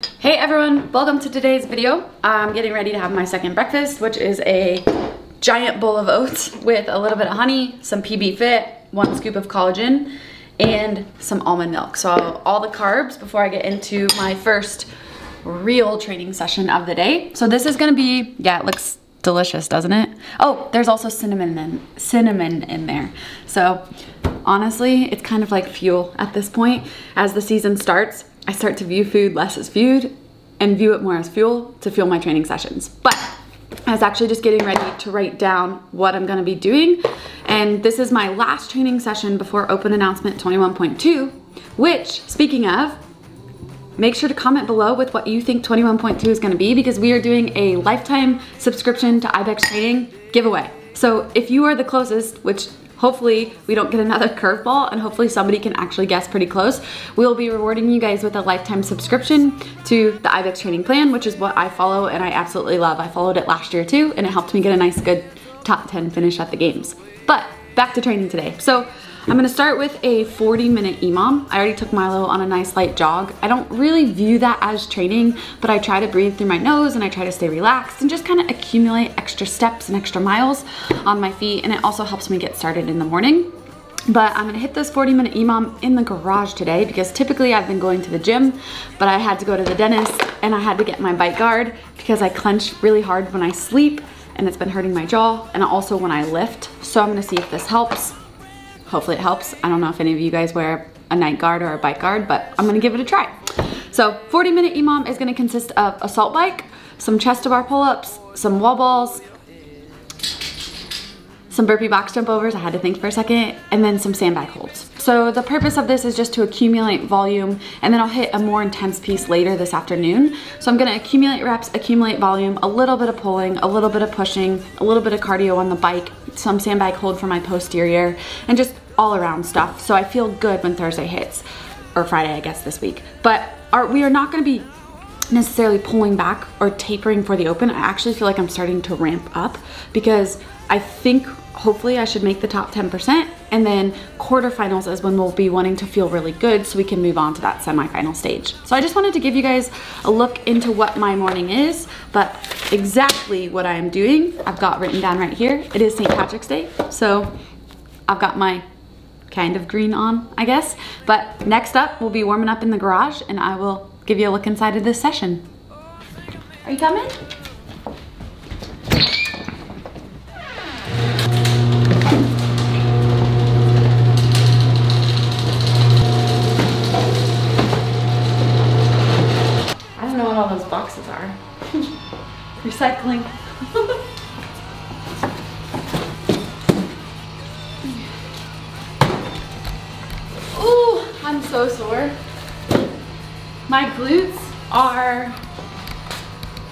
Hey everyone, welcome to today's video. I'm getting ready to have my second breakfast, which is a giant bowl of oats with a little bit of honey, some PB Fit, 1 scoop of collagen, and some almond milk. So all the carbs before I get into my first real training session of the day. So this is gonna be, yeah, it looks delicious, doesn't it? Oh, there's also cinnamon in there. So honestly, it's kind of like fuel at this point. As the season starts, I start to view food less as food and view it more as fuel to fuel my training sessions. But I was actually just getting ready to write down what I'm gonna be doing. And this is my last training session before open announcement 21.2, which, speaking of, make sure to comment below with what you think 21.2 is gonna be, because we are doing a lifetime subscription to IBEX Training giveaway. So if you are the closest, which hopefully we don't get another curveball and hopefully somebody can actually guess pretty close, we'll be rewarding you guys with a lifetime subscription to the IBEX Training plan, which is what I follow and I absolutely love. I followed it last year too, and it helped me get a nice good top 10 finish at the games. But back to training today. So I'm gonna start with a 40-minute EMOM. I already took Milo on a nice light jog. I don't really view that as training, but I try to breathe through my nose and I try to stay relaxed and just kind of accumulate extra steps and extra miles on my feet, and it also helps me get started in the morning. But I'm gonna hit this 40-minute EMOM in the garage today because typically I've been going to the gym, but I had to go to the dentist and I had to get my bite guard because I clench really hard when I sleep and it's been hurting my jaw and also when I lift. So I'm gonna see if this helps. Hopefully it helps. I don't know if any of you guys wear a night guard or a bike guard, but I'm gonna give it a try. So 40-minute EMOM is gonna consist of assault bike, some chest to bar pull-ups, some wall balls, some burpee box jump overs, I had to think for a second, and then some sandbag holds. So the purpose of this is just to accumulate volume, and then I'll hit a more intense piece later this afternoon. So I'm gonna accumulate reps, accumulate volume, a little bit of pulling, a little bit of pushing, a little bit of cardio on the bike, some sandbag hold for my posterior, and just all around stuff. So I feel good when Thursday hits, or Friday, I guess, this week. But we are not gonna be necessarily pulling back or tapering for the open. I actually feel like I'm starting to ramp up because I think hopefully I should make the top 10%, and then quarterfinals is when we'll be wanting to feel really good so we can move on to that semifinal stage. So I just wanted to give you guys a look into what my morning is, but exactly what I am doing, I've got written down right here. It is St. Patrick's Day, so I've got my kind of green on, I guess. But next up, we'll be warming up in the garage and I will give you a look inside of this session. Are you coming? All those boxes are. Recycling. Oh, I'm so sore. My glutes are,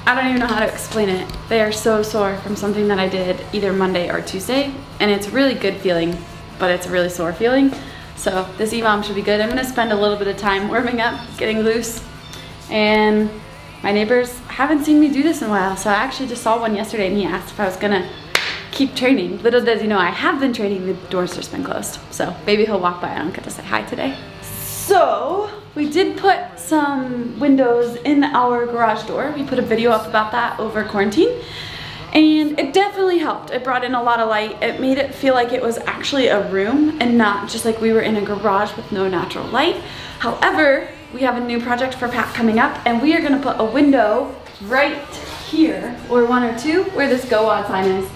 I don't even know how to explain it. They are so sore from something that I did either Monday or Tuesday, and it's a really good feeling, but it's a really sore feeling. So this EMOM should be good. I'm gonna spend a little bit of time warming up, getting loose, and my neighbors haven't seen me do this in a while, so I actually just saw one yesterday and he asked if I was gonna keep training. Little does he know I have been training, the door's just been closed. So maybe he'll walk by, I don't get to say hi today. So we did put some windows in our garage door. We put a video up about that over quarantine, and it definitely helped. It brought in a lot of light. It made it feel like it was actually a room and not just like we were in a garage with no natural light. However, we have a new project for Pat coming up, and we are gonna put a window right here, or one or two, where this go on sign is,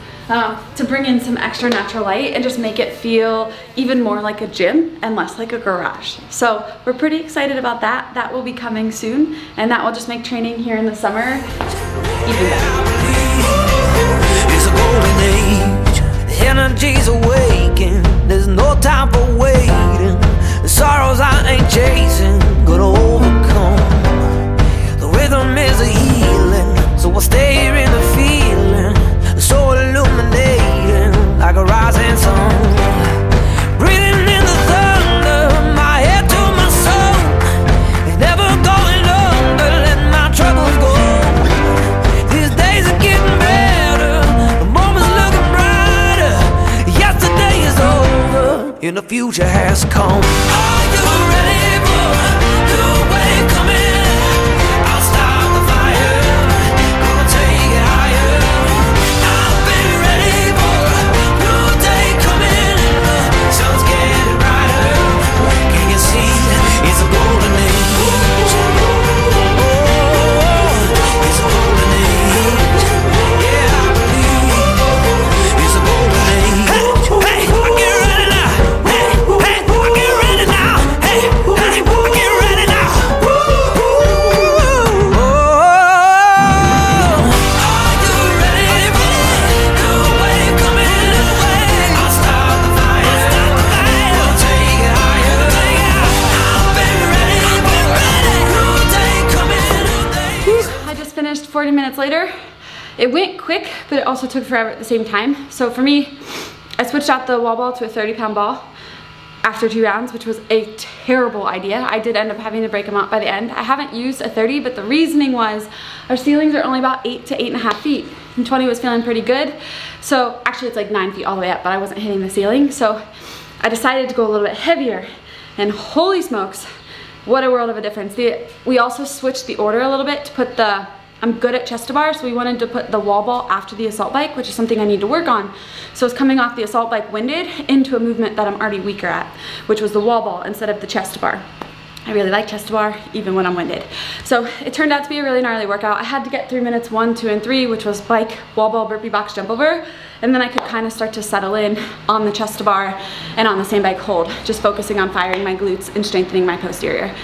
to bring in some extra natural light and just make it feel even more like a gym and less like a garage. So we're pretty excited about that. That will be coming soon, and that will just make training here in the summer even better. It's a golden age, the energy's awakened, there's no time for waiting. The sorrows I ain't chasing, gonna overcome. The rhythm is a healing, so I'll stay here in the feeling, so illuminating like a rising sun. Breathing in the thunder, my head to my soul. It's never going under, let my troubles go. These days are getting better, the moment's looking brighter. Yesterday is over, and the future has come. Are you ready for the wave coming? I'll finished 40 minutes later. It went quick, but it also took forever at the same time. So for me, I switched out the wall ball to a 30-pound ball after 2 rounds, which was a terrible idea. I did end up having to break them out by the end. I haven't used a 30, but the reasoning was our ceilings are only about 8 to 8.5 feet, and 20 was feeling pretty good. So actually it's like 9 feet all the way up, but I wasn't hitting the ceiling. So I decided to go a little bit heavier, and holy smokes, what a world of a difference. We also switched the order a little bit to put the, I'm good at chest to bar, so we wanted to put the wall ball after the assault bike, which is something I need to work on. So it's coming off the assault bike winded into a movement that I'm already weaker at, which was the wall ball instead of the chest to bar. I really like chest to bar even when I'm winded. So it turned out to be a really gnarly workout. I had to get through minutes 1, 2, and 3, which was bike, wall ball, burpee box, jump over, and then I could kind of start to settle in on the chest to bar and on the same bike hold, just focusing on firing my glutes and strengthening my posterior.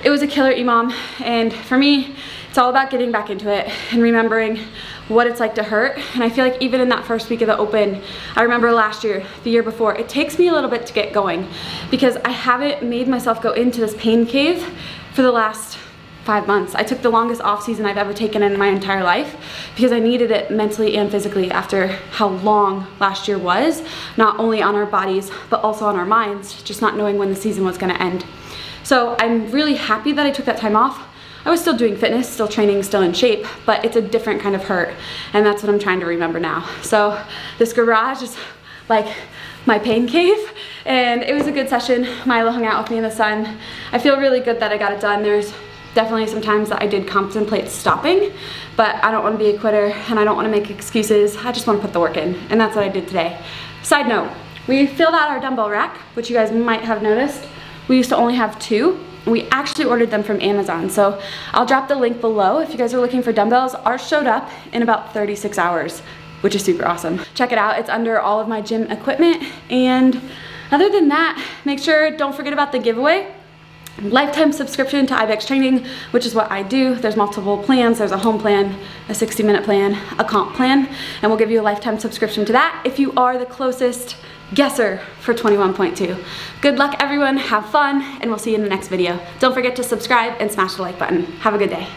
It was a killer EMOM, and for me, it's all about getting back into it and remembering what it's like to hurt. And I feel like even in that first week of the Open, I remember last year, the year before, it takes me a little bit to get going because I haven't made myself go into this pain cave for the last 5 months. I took the longest off season I've ever taken in my entire life because I needed it mentally and physically after how long last year was, not only on our bodies, but also on our minds, just not knowing when the season was gonna end. So I'm really happy that I took that time off. I was still doing fitness, still training, still in shape, but it's a different kind of hurt, and that's what I'm trying to remember now. So this garage is like my pain cave, and it was a good session. Milo hung out with me in the sun. I feel really good that I got it done. There's definitely some times that I did contemplate stopping, but I don't want to be a quitter, and I don't want to make excuses. I just want to put the work in, and that's what I did today. Side note, we filled out our dumbbell rack, which you guys might have noticed. We used to only have 2. We actually ordered them from Amazon, so I'll drop the link below. If you guys are looking for dumbbells, ours showed up in about 36 hours, which is super awesome. Check it out, it's under all of my gym equipment. And other than that, make sure, don't forget about the giveaway. Lifetime subscription to IBEX Training, which is what I do. There's multiple plans. There's a home plan, a 60-minute plan, a comp plan, and we'll give you a lifetime subscription to that if you are the closest guesser for 21.2. Good luck everyone, have fun, and we'll see you in the next video. Don't forget to subscribe and smash the like button. Have a good day.